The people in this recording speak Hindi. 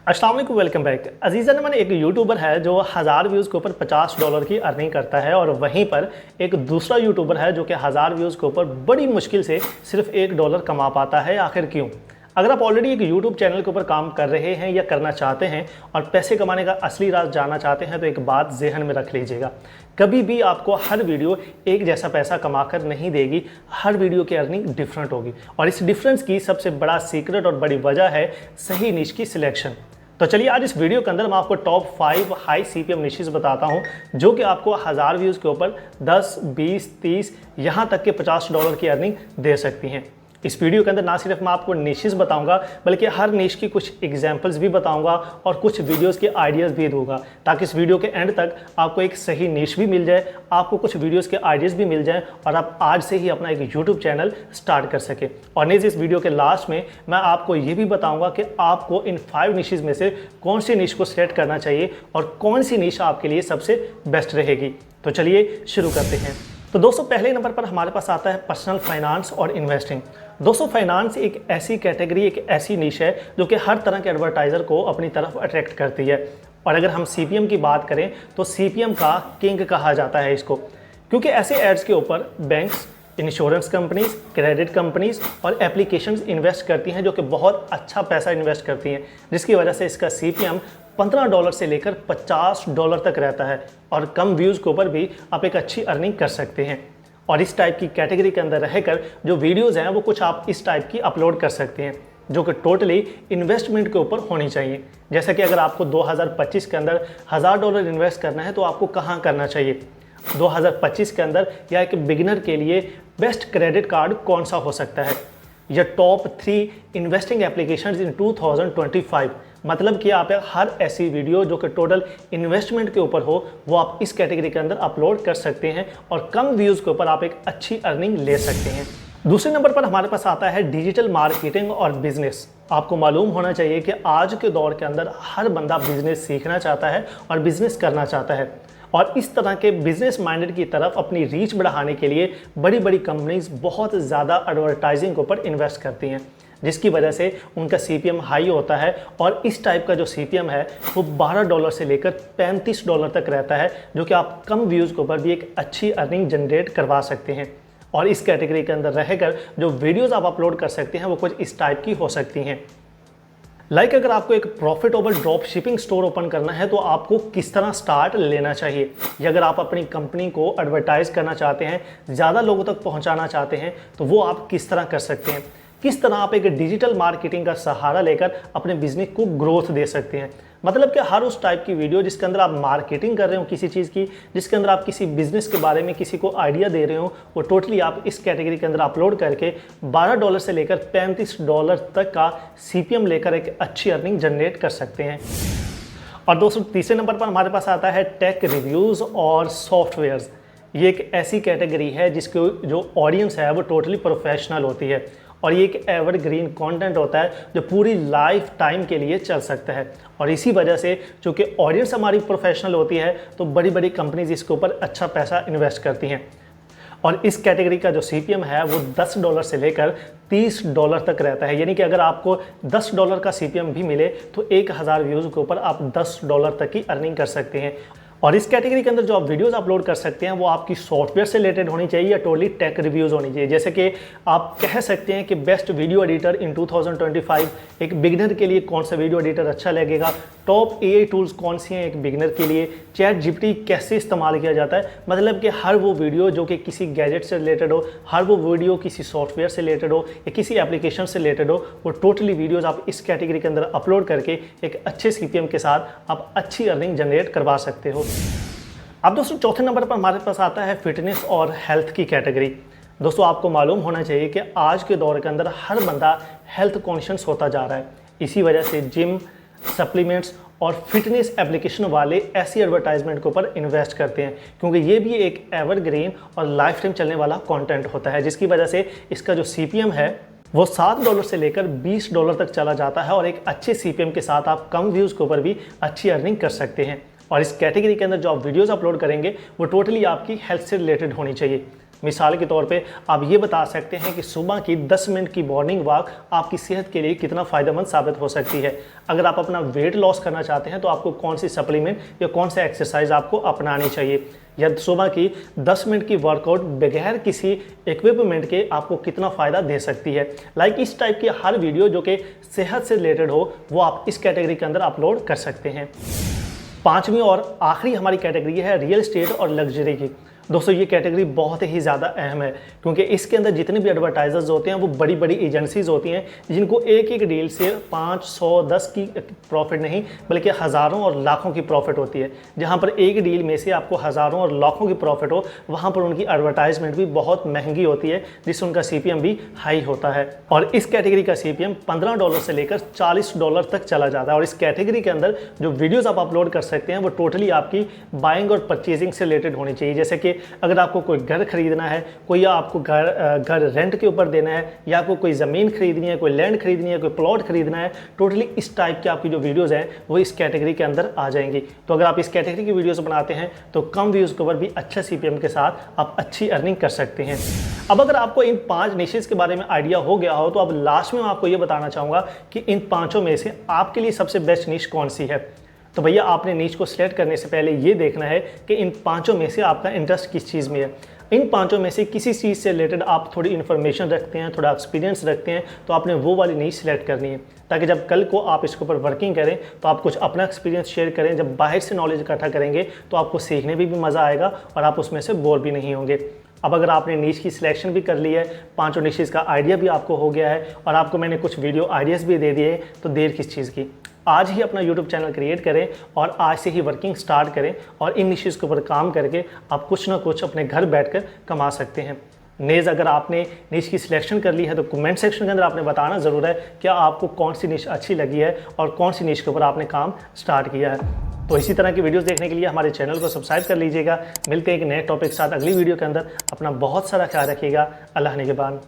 अस्सलाम वालेकुम, वेलकम बैक। अजीज़ा नमन एक यूट्यूबर है जो 1000 व्यूज़ के ऊपर $50 की अर्निंग करता है और वहीं पर एक दूसरा यूट्यूबर है जो कि 1000 व्यूज़ के ऊपर बड़ी मुश्किल से सिर्फ $1 कमा पाता है। आखिर क्यों? अगर आप ऑलरेडी एक यूट्यूब चैनल के ऊपर काम कर रहे हैं या करना चाहते हैं और पैसे कमाने का असली राज जानना चाहते हैं तो एक बात ज़हन में रख लीजिएगा, कभी भी आपको हर वीडियो एक जैसा पैसा कमाकर नहीं देगी। हर वीडियो की अर्निंग डिफरेंट होगी और इस डिफरेंस की सबसे बड़ा सीक्रेट और बड़ी वजह है सही निश की सिलेक्शन। तो चलिए आज इस वीडियो के अंदर मैं आपको टॉप 5 हाई सीपीएम निशेस बताता हूं जो कि आपको 1000 व्यूज़ के ऊपर 10, 20, 30 यहाँ तक के $50 की अर्निंग दे सकती हैं। इस वीडियो के अंदर ना सिर्फ मैं आपको निशेस बताऊंगा बल्कि हर निश की कुछ एग्जांपल्स भी बताऊंगा और कुछ वीडियोस के आइडियाज़ भी दूंगा ताकि इस वीडियो के एंड तक आपको एक सही निश भी मिल जाए, आपको कुछ वीडियोस के आइडियाज़ भी मिल जाएं और आप आज से ही अपना एक यूट्यूब चैनल स्टार्ट कर सके। और नेक्स्ट इस वीडियो के लास्ट में मैं आपको ये भी बताऊँगा कि आपको इन 5 निशेस में से कौन सी निश को सेलेक्ट करना चाहिए और कौन सी निश आपके लिए सबसे बेस्ट रहेगी। तो चलिए शुरू करते हैं। तो दोस्तों पहले नंबर पर हमारे पास आता है पर्सनल फाइनेंस और इन्वेस्टिंग। दोस्तों फाइनेंस एक ऐसी कैटेगरी, एक ऐसी निश है जो कि हर तरह के एडवर्टाइज़र को अपनी तरफ अट्रैक्ट करती है। और अगर हम सीपीएम की बात करें तो सीपीएम का किंग कहा जाता है इसको, क्योंकि ऐसे एड्स के ऊपर banks, insurance companies, credit companies और एप्लीकेशंस इन्वेस्ट करती हैं जो कि बहुत अच्छा पैसा इन्वेस्ट करती हैं, जिसकी वजह से इसका सीपीएम $15 से लेकर $50 तक रहता है और कम व्यूज़ के ऊपर भी आप एक अच्छी अर्निंग कर सकते हैं। और इस टाइप की कैटेगरी के अंदर रहकर जो वीडियोज़ हैं वो कुछ आप इस टाइप की अपलोड कर सकते हैं जो कि टोटली इन्वेस्टमेंट के ऊपर होनी चाहिए। जैसे कि अगर आपको 2025 के अंदर $1000 इन्वेस्ट करना है तो आपको कहाँ करना चाहिए, 2025 के अंदर या एक बिगिनर के लिए बेस्ट क्रेडिट कार्ड कौन सा हो सकता है, या टॉप 3 इन्वेस्टिंग एप्लीकेशंस इन 2025। मतलब कि आप हर ऐसी वीडियो जो कि टोटल इन्वेस्टमेंट के ऊपर हो वो आप इस कैटेगरी के अंदर अपलोड कर सकते हैं और कम व्यूज़ के ऊपर आप एक अच्छी अर्निंग ले सकते हैं। दूसरे नंबर पर हमारे पास आता है डिजिटल मार्केटिंग और बिजनेस। आपको मालूम होना चाहिए कि आज के दौर के अंदर हर बंदा बिजनेस सीखना चाहता है और बिजनेस करना चाहता है और इस तरह के बिजनेस माइंडेड की तरफ अपनी रीच बढ़ाने के लिए बड़ी बड़ी कंपनीज बहुत ज़्यादा एडवर्टाइजिंग के ऊपर इन्वेस्ट करती हैं, जिसकी वजह से उनका सीपीएम हाई होता है और इस टाइप का जो सीपीएम है वो $12 से लेकर $35 तक रहता है, जो कि आप कम व्यूज़ के ऊपर भी एक अच्छी अर्निंग जनरेट करवा सकते हैं। और इस कैटेगरी के अंदर रहकर जो वीडियोज़ आप अपलोड कर सकते हैं वो कुछ इस टाइप की हो सकती हैं। अगर आपको एक profitable drop shipping store open करना है तो आपको किस तरह स्टार्ट लेना चाहिए, या अगर आप अपनी कंपनी को एडवर्टाइज करना चाहते हैं, ज़्यादा लोगों तक पहुंचाना चाहते हैं तो वो आप किस तरह कर सकते हैं, किस तरह आप एक डिजिटल मार्केटिंग का सहारा लेकर अपने बिजनेस को ग्रोथ दे सकते हैं। मतलब कि हर उस टाइप की वीडियो जिसके अंदर आप मार्केटिंग कर रहे हो किसी चीज़ की, जिसके अंदर आप किसी बिजनेस के बारे में किसी को आइडिया दे रहे हो, वो टोटली आप इस कैटेगरी के अंदर अपलोड करके $12 से लेकर $35 तक का सीपीएम लेकर एक अच्छी अर्निंग जनरेट कर सकते हैं। और दोस्तों तीसरे नंबर पर हमारे पास आता है टेक रिव्यूज़ और सॉफ्टवेयर्स। ये एक ऐसी कैटेगरी है जिसकी जो ऑडियंस है वो टोटली प्रोफेशनल होती है और ये एक एवरग्रीन कंटेंट होता है जो पूरी लाइफ टाइम के लिए चल सकता है। और इसी वजह से चूँकि ऑडियंस हमारी प्रोफेशनल होती है तो बड़ी बड़ी कंपनीज इसके ऊपर अच्छा पैसा इन्वेस्ट करती हैं। और इस कैटेगरी का जो सीपीएम है वो $10 से लेकर $30 तक रहता है, यानी कि अगर आपको $10 का सीपीएम भी मिले तो 1000 व्यूज़ के ऊपर आप $10 तक की अर्निंग कर सकते हैं। और इस कैटेगरी के अंदर जो आप वीडियोस अपलोड कर सकते हैं वो आपकी सॉफ्टवेयर से रिलेटेड होनी चाहिए या टोटली टेक रिव्यूज़ होनी चाहिए। जैसे कि आप कह सकते हैं कि बेस्ट वीडियो एडिटर इन 2025, एक बिगिनर के लिए कौन सा वीडियो एडिटर अच्छा लगेगा, टॉप एआई टूल्स कौन सी हैं एक बिगिनर के लिए, चैट जीपीटी कैसे इस्तेमाल किया जाता है। मतलब कि हर वो वीडियो जो कि किसी गैजेट से रिलेटेड हो, हर वो वीडियो किसी सॉफ्टवेयर से रिलेटेड हो या किसी एप्लीकेशन से रिलेटेड हो, वो टोटली वीडियोज़ आप इस कैटेगरी के अंदर अपलोड करके एक अच्छे सीपीएम के साथ आप अच्छी अर्निंग जनरेट करवा सकते हो। अब दोस्तों चौथे नंबर पर हमारे पास आता है फिटनेस और हेल्थ की कैटेगरी। दोस्तों आपको मालूम होना चाहिए कि आज के दौर के अंदर हर बंदा हेल्थ कॉन्शियस होता जा रहा है। इसी वजह से जिम, सप्लीमेंट्स और फिटनेस एप्लीकेशन वाले ऐसी एडवर्टाइजमेंट के ऊपर इन्वेस्ट करते हैं, क्योंकि ये भी एक एवरग्रीन और लाइफ टाइम चलने वाला कंटेंट होता है, जिसकी वजह से इसका जो सीपीएम है वो $7 से लेकर $20 तक चला जाता है और एक अच्छे सीपीएम के साथ आप कम व्यूज़ के ऊपर भी अच्छी अर्निंग कर सकते हैं। और इस कैटेगरी के अंदर जो आप वीडियोस अपलोड करेंगे वो टोटली आपकी हेल्थ से रिलेटेड होनी चाहिए। मिसाल के तौर पे आप ये बता सकते हैं कि सुबह की 10 मिनट की मॉर्निंग वॉक आपकी सेहत के लिए कितना फ़ायदेमंद साबित हो सकती है। अगर आप अपना वेट लॉस करना चाहते हैं तो आपको कौन सी सप्लीमेंट या कौन सा एक्सरसाइज आपको अपनानी चाहिए, या सुबह की 10 मिनट की वर्कआउट बगैर किसी इक्विपमेंट के आपको कितना फ़ायदा दे सकती है। इस टाइप की हर वीडियो जो कि सेहत से रिलेटेड हो वो आप इस कैटेगरी के अंदर अपलोड कर सकते हैं। पांचवी और आखिरी हमारी कैटेगरी है रियल एस्टेट और लग्जरी की। दोस्तों ये कैटेगरी बहुत ही ज़्यादा अहम है क्योंकि इसके अंदर जितने भी एडवर्टाइजर्स होते हैं वो बड़ी बड़ी एजेंसीज होती हैं जिनको एक एक डील से 5, 100, 10 की प्रॉफिट नहीं बल्कि हज़ारों और लाखों की प्रॉफिट होती है। जहां पर एक डील में से आपको हज़ारों और लाखों की प्रॉफिट हो वहां पर उनकी एडवर्टाइजमेंट भी बहुत महंगी होती है जिससे उनका CPM भी हाई होता है। और इस कैटेगरी का CPM $15 से लेकर $40 तक चला जाता है। और इस कैटेगरी के अंदर जो वीडियोज़ आप अपलोड कर सकते हैं वो टोटली आपकी बाइंग और परचेजिंग से रिलेटेड होनी चाहिए। जैसे कि अगर आपको कोई घर खरीदना है, कोई आपको घर रेंट के ऊपर देना है, या आपको कोई ज़मीन खरीदनी है, कोई लैंड खरीदनी है, कोई प्लॉट खरीदना है, टोटली इस टाइप की आपकी जो वीडियोज़ हैं वो इस कैटेगरी के अंदर आ जाएंगी। तो अगर आप इस कैटेगरी की वीडियोज़ बनाते हैं तो कम व्यूज़ के ऊपर भी अच्छा CPM के साथ आप अच्छी अर्निंग कर सकते हैं। अब अगर आपको इन 5 निशेज़ के बारे में आइडिया हो गया हो तो अब लास्ट में मैं आपको ये बताना चाहूँगा कि इन 5 में से आपके लिए सबसे बेस्ट निश कौन सी है। तो भैया आपने नीच को सिलेक्ट करने से पहले ये देखना है कि इन 5 में से आपका इंटरेस्ट किस चीज़ में है। इन 5 में से किसी चीज़ से रिलेटेड आप थोड़ी इन्फॉर्मेशन रखते हैं, थोड़ा एक्सपीरियंस रखते हैं, तो आपने वो वाली नीच सिलेक्ट करनी है ताकि जब कल को आप इसके ऊपर वर्किंग करें तो आप कुछ अपना एक्सपीरियंस शेयर करें। जब बाहर से नॉलेज इकट्ठा करेंगे तो आपको सीखने भी मज़ा आएगा और आप उसमें से बोर भी नहीं होंगे। अब अगर आपने नीश की सिलेक्शन भी कर ली है, 5 निशेज़ का आइडिया भी आपको हो गया है और आपको मैंने कुछ वीडियो आइडियाज़ भी दे दिए, तो देर किस चीज़ की। आज ही अपना YouTube चैनल क्रिएट करें और आज से ही वर्किंग स्टार्ट करें और इन निशेज़ के ऊपर काम करके आप कुछ ना कुछ अपने घर बैठकर कमा सकते हैं। नेज़ अगर आपने निश की सिलेक्शन कर ली है तो कमेंट सेक्शन के अंदर आपने बताना ज़रूर है क्या आपको कौन सी निश अच्छी लगी है और कौन सी निश के ऊपर आपने काम स्टार्ट किया है। तो इसी तरह की वीडियोस देखने के लिए हमारे चैनल को सब्सक्राइब कर लीजिएगा। मिलते हैं एक नए टॉपिक के साथ अगली वीडियो के अंदर। अपना बहुत सारा ख्याल रखिएगा। अल्लाह निगहबान।